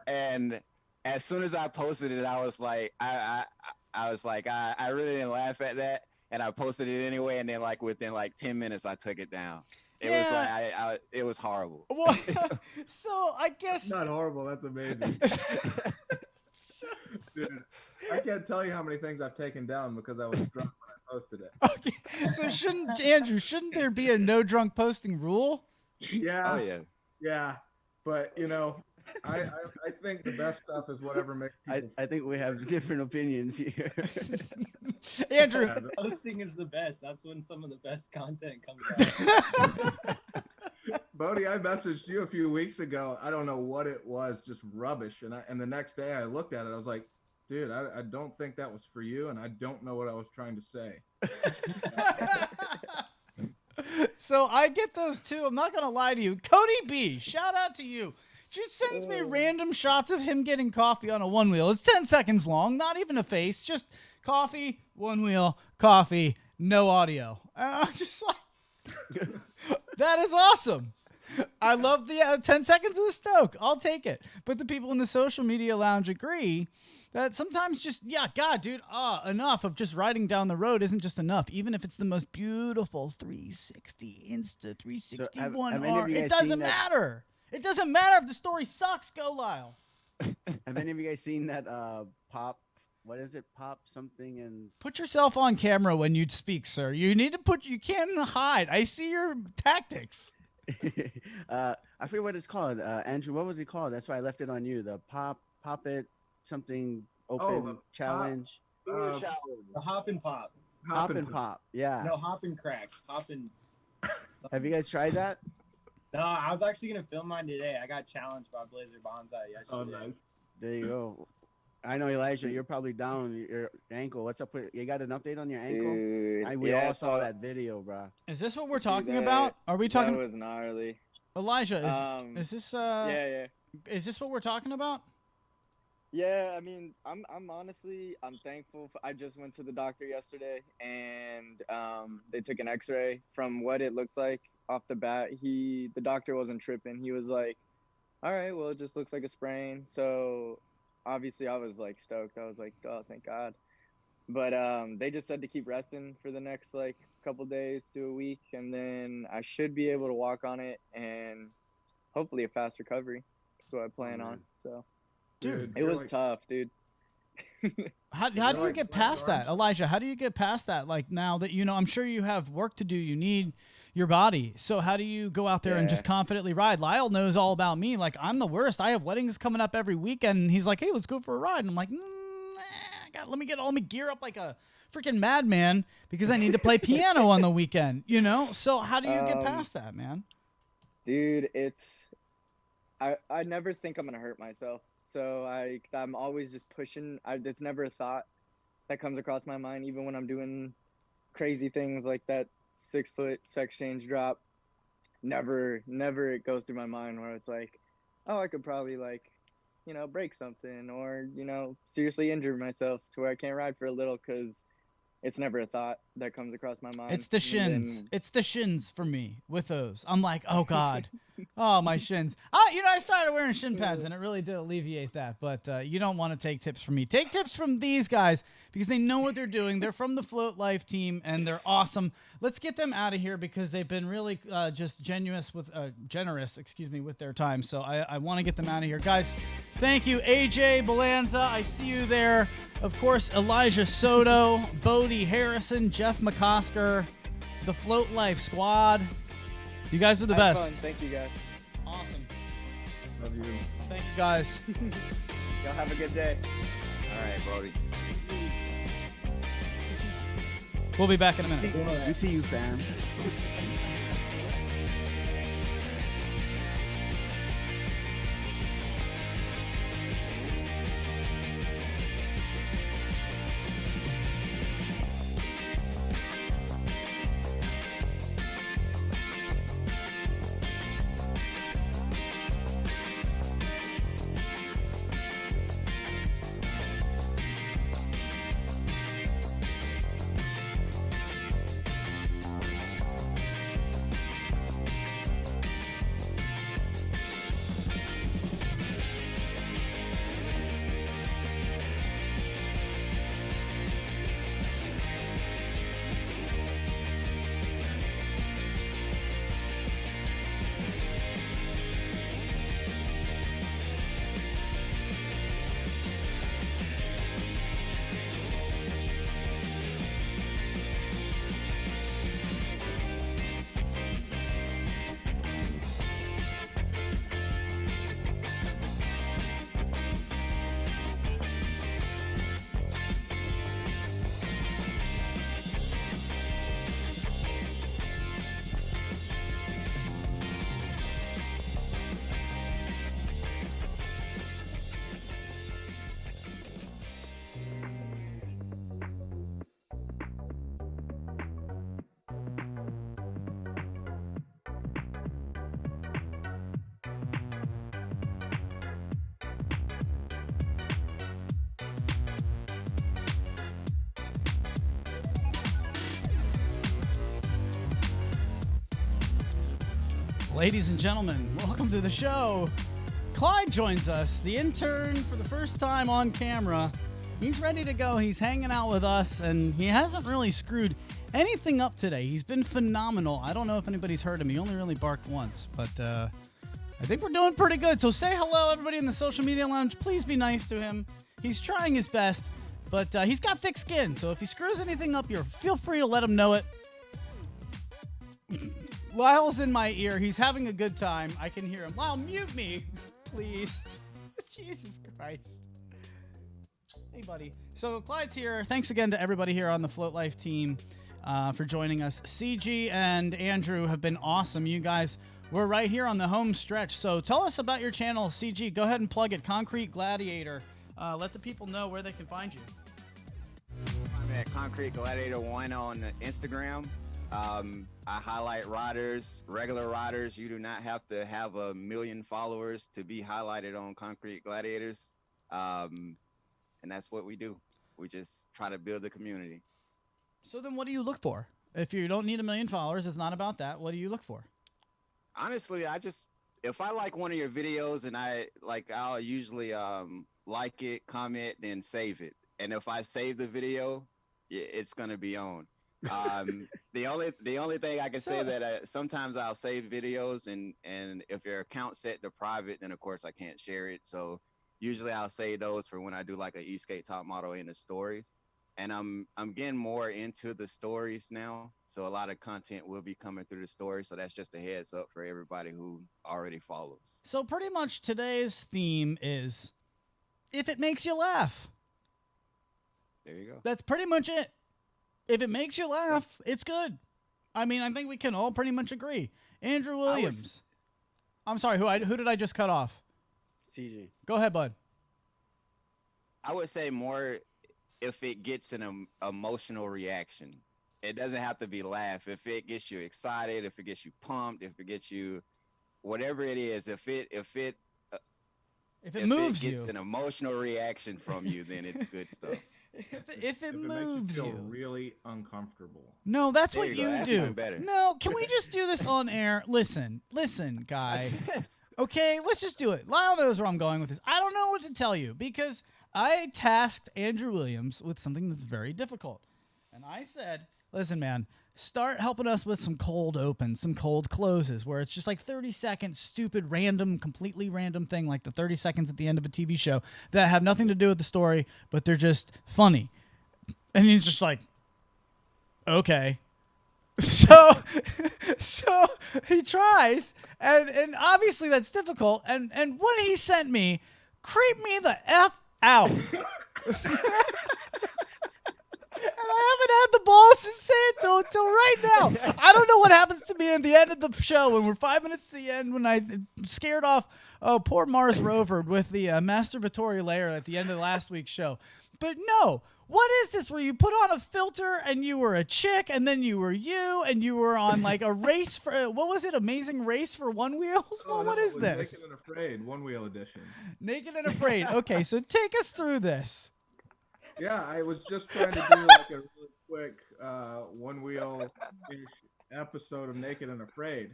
and as soon as I posted it, I was like, I really didn't laugh at that, and I posted it anyway, and then like within like 10 minutes, I took it down. It was like it was horrible. Well, so I guess That's not horrible. That's amazing. Dude, I can't tell you how many things I've taken down because I was drunk when I posted it. Okay, so shouldn't there be a no drunk posting rule? Yeah. Oh yeah. Yeah, but I think the best stuff is whatever makes people. I think we have different opinions here. Andrew. Posting is the best. That's when some of the best content comes out. Bodhi, I messaged you a few weeks ago. I don't know what it was, just rubbish. And the next day I looked at it. I was like, dude, I don't think that was for you, and I don't know what I was trying to say. So I get those too. I'm not gonna lie to you. Cody B, shout out to you. Just sends me random shots of him getting coffee on a Onewheel. It's 10 seconds long, not even a face, just coffee, Onewheel, coffee, no audio. I'm just like, that is awesome. I love the 10 seconds of the stoke. I'll take it. But the people in the social media lounge agree that sometimes just, God, dude, enough of just riding down the road isn't just enough. Even if it's the most beautiful 360 Insta 361R, it doesn't matter. It doesn't matter if the story sucks. Go, Lyle. Have any of you guys seen that pop? What is it? Pop something and put yourself on camera when you speak, sir. You need to you can't hide. I see your tactics. I forget what it's called. Andrew, what was it called? That's why I left it on you. The pop it something open challenge. The hop and pop. Hop and pop. Yeah. No, hop and crack. Hop and. Have you guys tried that? No, I was actually gonna film mine today. I got challenged by Blazer Bonsai yesterday. Oh, nice. There you go. I know, Elijah, you're probably down your ankle. What's up with you? Got an update on your ankle? Dude, We all saw that video, bro. Is this what we're talking about? Are we talking? That was gnarly. Elijah, is this yeah. Is this what we're talking about? Yeah, I mean, I'm honestly, I'm thankful. I just went to the doctor yesterday, and they took an X-ray. From what it looked like off the bat, the doctor wasn't tripping. He was like, "All right, well, it just looks like a sprain." So obviously, I was like stoked. I was like, "Oh, thank God." But they just said to keep resting for the next like couple days to a week, and then I should be able to walk on it, and hopefully a fast recovery. That's what I plan on. So. Dude, it was tough, dude. How do you get past that, Elijah? How do you get past that? Like now that I'm sure you have work to do. You need your body. So how do you go out there and just confidently ride? Lyle knows all about me. Like I'm the worst. I have weddings coming up every weekend, and he's like, "Hey, let's go for a ride." And I'm like, let me get all my gear up like a freaking madman because I need to play piano on the weekend. So how do you get past that, man? Dude, I never think I'm gonna hurt myself. So I'm always just pushing. It's never a thought that comes across my mind, even when I'm doing crazy things like that 6-foot sex change drop. Never it goes through my mind where it's like, oh, I could probably break something or, seriously injure myself to where I can't ride for a little, because it's never a thought that comes across my mind. It's the shins. It's the shins for me with those. I'm like, oh God. Oh, my shins. I started wearing shin pads, and it really did alleviate that. But you don't want to take tips from me. Take tips from these guys because they know what they're doing. They're from the Float Life team, and they're awesome. Let's get them out of here because they've been really just generous with their time. So I want to get them out of here. Guys, thank you. AJ, Balanza, I see you there. Of course, Elijah Soto, Bodhi Harrison, Jeff McCosker, the Float Life squad. You guys are the best. Fun. Thank you, guys. Awesome. Love you. Thank you, guys. Y'all have a good day. All right, Bodhi. We'll be back in a minute. We see you, fam. Ladies and gentlemen, welcome to the show. Clyde joins us, the intern, for the first time on camera. He's ready to go. He's hanging out with us, and he hasn't really screwed anything up today. He's been phenomenal. I don't know if anybody's heard him. He only really barked once, but I think we're doing pretty good. So say hello, everybody in the social media lounge. Please be nice to him. He's trying his best, but he's got thick skin, so if he screws anything up, feel free to let him know it. Lyle's in my ear. He's having a good time. I can hear him. Lyle, mute me, please. Jesus Christ. Hey, buddy. So Clyde's here. Thanks again to everybody here on the Float Life team for joining us. CG and Andrew have been awesome. You guys were right here on the home stretch. So tell us about your channel, CG. Go ahead and plug it. Concrete Gladiator. Let the people know where they can find you. I'm at Concrete Gladiator 1 on Instagram. I highlight riders, regular riders. You do not have to have 1 million followers to be highlighted on Concrete Gladiators. And that's what we do. We just try to build the community. So then what do you look for? If you don't need 1 million followers, it's not about that. What do you look for? Honestly, if I like one of your videos and I'll usually like it, comment, then save it. And if I save the video, it's going to be on. The only thing I can say that sometimes I'll save videos and if your account's set to private, then of course I can't share it. So usually I'll save those for when I do like an e-skate top model in the stories. And I'm getting more into the stories now. So a lot of content will be coming through the stories. So that's just a heads up for everybody who already follows. So pretty much today's theme is if it makes you laugh. There you go. That's pretty much it. If it makes you laugh, it's good. I mean, I think we can all pretty much agree. Andrew Williams. I'm sorry, who did I just cut off? CG. Go ahead, bud. I would say more if it gets an emotional reaction. It doesn't have to be laugh. If it gets you excited, if it gets you pumped, if it gets you whatever it is, if it moves gets you, an emotional reaction from you, then it's good stuff. If it moves makes you you, feel really uncomfortable. No, that's There what you go. you That's do. even better. No, can we just do this on air? Listen, guy. Okay, let's just do it. Lyle knows where I'm going with this. I don't know what to tell you because I tasked Andrew Williams with something that's very difficult. And I said, listen, man, start helping us with some cold opens, some cold closes, where it's just like 30-second, stupid, random, completely random thing, like the 30 seconds at the end of a TV show that have nothing to do with the story, but they're just funny. And he's just like, okay. So he tries, and obviously that's difficult. And when he sent me, creep me the F out. And I haven't had the balls to say it till right now. I don't know what happens to me at the end of the show when we're 5 minutes to the end when I scared off poor Mars Rover with the masturbatory layer at the end of last week's show. But no, what is this where you put on a filter and you were a chick and then you were you and you were on like a race for, what was it, Amazing Race for Onewheels? Well, what is this? Naked and Afraid, Onewheel edition. Naked and Afraid. Okay, so take us through this. Yeah, I was just trying to do like a really quick Onewheel-ish episode of Naked and Afraid.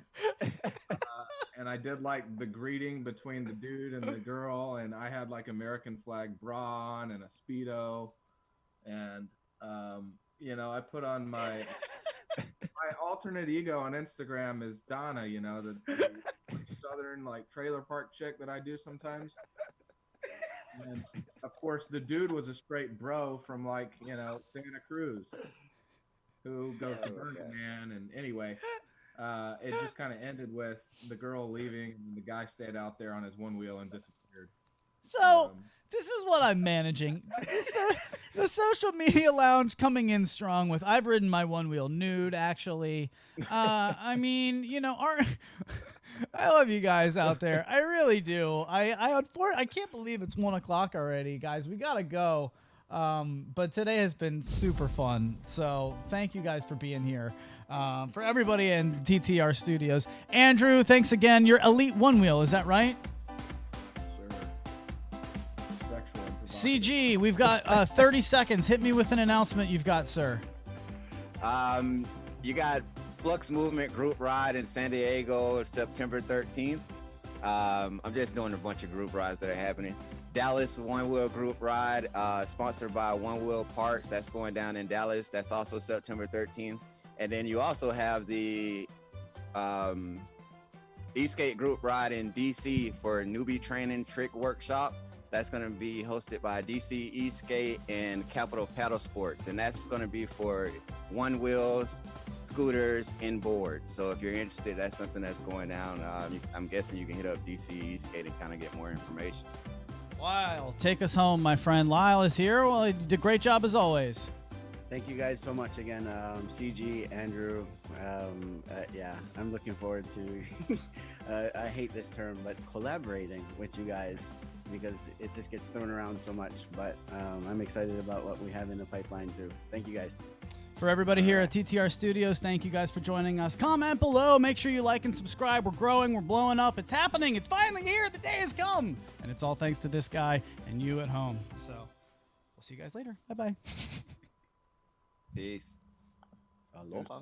And I did like the greeting between the dude and the girl, and I had like American flag bra on and a Speedo. And, I put on my alternate ego on Instagram is Donna, the southern like trailer park chick that I do sometimes. And of course, the dude was a straight bro from like, Santa Cruz who goes to Burning Man. And anyway, it just kind of ended with the girl leaving and the guy stayed out there on his one wheel and disappeared. So this is what I'm managing. The social media lounge coming in strong with I've ridden my one wheel nude, actually. I mean, I love you guys out there. I really do. I can't believe it's 1 o'clock already, guys. We gotta go. But today has been super fun. So thank you guys for being here. For everybody in TTR Studios. Andrew, thanks again. You're Elite One Wheel, is that right? CG, we've got 30 seconds. Hit me with an announcement you've got, sir. You got Flux Movement group ride in San Diego, September 13th. I'm just doing a bunch of group rides that are happening. Dallas Onewheel group ride, sponsored by Onewheel Parks. That's going down in Dallas. That's also September 13th. And then you also have the e-skate group ride in DC for newbie training trick workshop. That's going to be hosted by DC E-Skate and Capital Paddle Sports. And that's going to be for Onewheels, scooters, and boards. So if you're interested, that's something that's going down. I'm guessing you can hit up DC E-Skate and kind of get more information. Lyle, take us home, my friend. Lyle is here. Well, you did a great job as always. Thank you guys so much again, CG, Andrew. Yeah, I'm looking forward to, I hate this term, but collaborating with you guys because it just gets thrown around so much. But I'm excited about what we have in the pipeline too. Thank you guys. For everybody here at TTR Studios, thank you guys for joining us. Comment below. Make sure you like and subscribe. We're growing. We're blowing up. It's happening. It's finally here. The day has come. And it's all thanks to this guy and you at home. So we'll see you guys later. Bye-bye. Peace. Aloha.